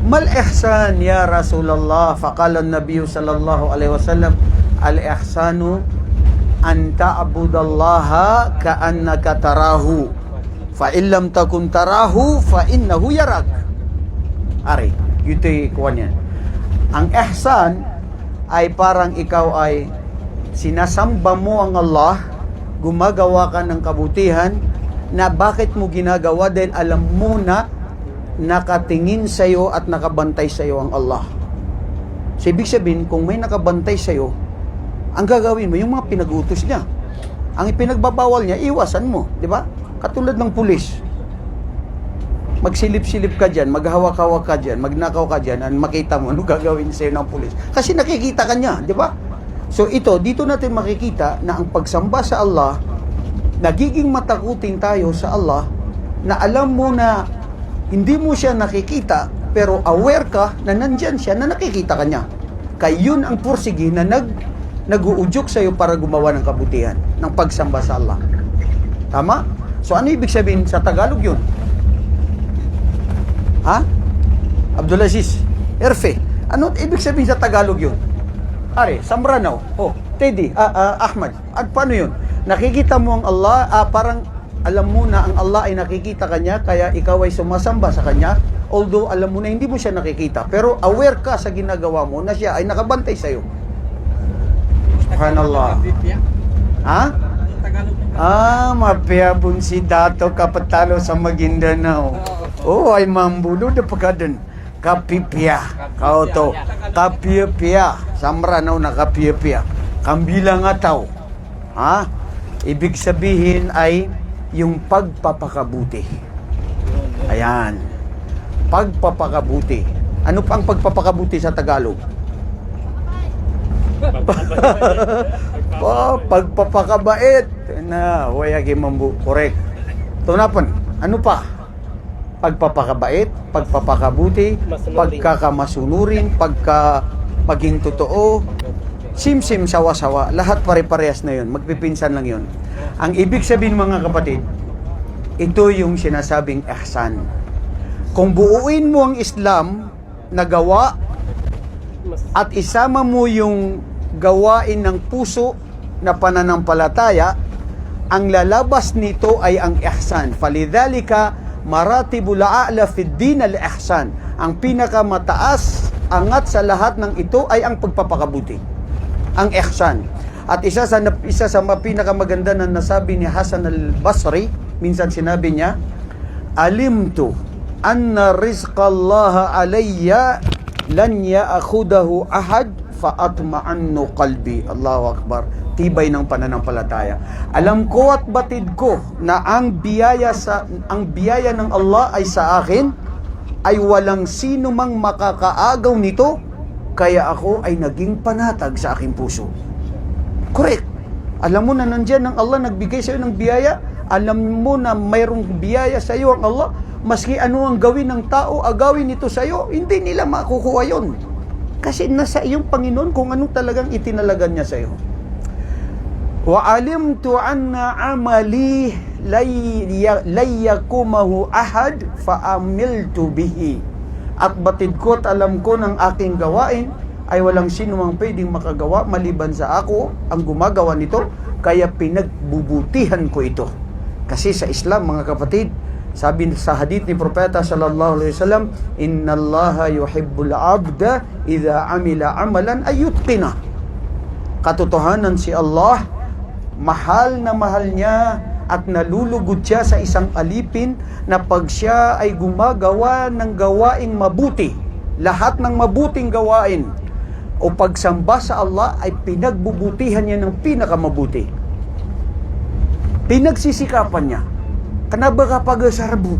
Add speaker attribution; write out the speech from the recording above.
Speaker 1: Mal ihsan ya Rasulullah? Faqala an-nabiy sallallahu alaihi wasallam, al ihsanu an ta'budallaha ka'annaka tarahu, fa in lam takun tarahu fa innahu yarak. Ari, yutoy kuwan yan. Ang ihsan ay parang ikaw ay sinasamba mo ang Allah, gumagawa ka ng kabutihan, na bakit mo ginagawa? Dahil alam mo na nakatingin sa'yo at nakabantay sa'yo ang Allah. So, ibig sabihin, kung may nakabantay sa'yo, ang gagawin mo, yung mga pinag-utos niya. Ang ipinagbabawal niya, iwasan mo. Di ba? Katulad ng pulis. Magsilip-silip ka dyan, maghawak-hawak ka dyan, magnakaw ka dyan, at makita mo ano gagawin sa'yo ng pulis. Kasi nakikita ka niya, di ba? So, dito natin makikita na ang pagsamba sa Allah, nagiging matakutin tayo sa Allah, na alam mo na hindi mo siya nakikita, pero aware ka na nandyan siya, na nakikita ka niya. Kaya yun ang pursige na nag-uudyok sa'yo para gumawa ng kabutihan, ng pagsamba sa Allah. Tama? So ano ibig sabihin sa Tagalog yun? Ha? Abdulaziz, Erfe, ano ibig sabihin sa Tagalog yun? Are, Sambranaw, Teddy, Ahmad, at paano yun? Nakikita mo ang Allah, parang alam mo na ang Allah ay nakikita kanya, kaya ikaw ay sumasamba sa kanya, although alam mo na hindi mo siya nakikita, pero aware ka sa ginagawa mo na siya ay nakabantay sa'yo. Subhanallah. Ha? Mapiyabon si Dato kapatalo sa Maguindanao. Ay mambulo na pagkadan. Kapipya. Kao to. Kapipya. Samranaw na kapipya. Kambilang ataw. Ha? Ibig sabihin ay yung pagpapakabuti. Ayan. Pagpapakabuti. Ano pa ang pagpapakabuti sa Tagalog? Pagpapakabait. Na, wayagi mambu. Correct. Tunapan. Ano pa? Pagpapakabait, pagpapakabuti, pagkakamasunurin, maging totoo, simsim, sawa-sawa, lahat pare-parehas na yun, magpipinsan lang yun. Ang ibig sabihin mga kapatid, ito yung sinasabing ihsan. Kung buuin mo ang Islam na gawa at isama mo yung gawain ng puso na pananampalataya, ang lalabas nito ay ang ihsan. Falidhalika maratibul a'la fid din al-ihsan. Ang pinakamataas, angat sa lahat ng ito ay ang pagpapakabuti, ang ihsan. At isa sa pinakamaganda na nasabi ni Hasan al-Basri, minsan sinabi niya, alimtu anna rizqallaha alayya lan ya'khudahu ahad fa atma'annu qalbi. Allahu akbar. Tibay ng pananampalataya. Alam ko at batid ko na ang biyaya ng Allah ay sa akin, ay walang sino mang makakaagaw nito, kaya ako ay naging panatag sa aking puso. Correct. Alam mo na nandiyan ang Allah nagbigay sa iyo ng biyaya, alam mo na mayroong biyaya sa iyo ang Allah, maski ano ang gawin ng tao, agawin ito sa iyo, hindi nila makukuha yon. Kasi nasa iyong Panginoon kung anong talagang itinalagan niya sa iyo. Wa alimtu anna amali layyakumahu ahad fa amiltu bihi. At batid ko at alam ko ng aking gawain ay walang sino mang pwedeng makagawa maliban sa ako ang gumagawa nito, kaya pinagbubutihan ko ito. Kasi sa Islam mga kapatid, sabi sa hadith ni Propeta sallallahu alaihi wasallam, innallaha yuhibbul abda idza amila amalan ayutqina. Katotohanan si Allah, mahal na mahal niya at nalulugod siya sa isang alipin na pag siya ay gumagawa ng gawaing mabuti, lahat ng mabuting gawain o pagsamba sa Allah ay pinagbubutihan niya ng pinakamabuti. Pinagsisikapan niya. Kanaba kapag sarbu,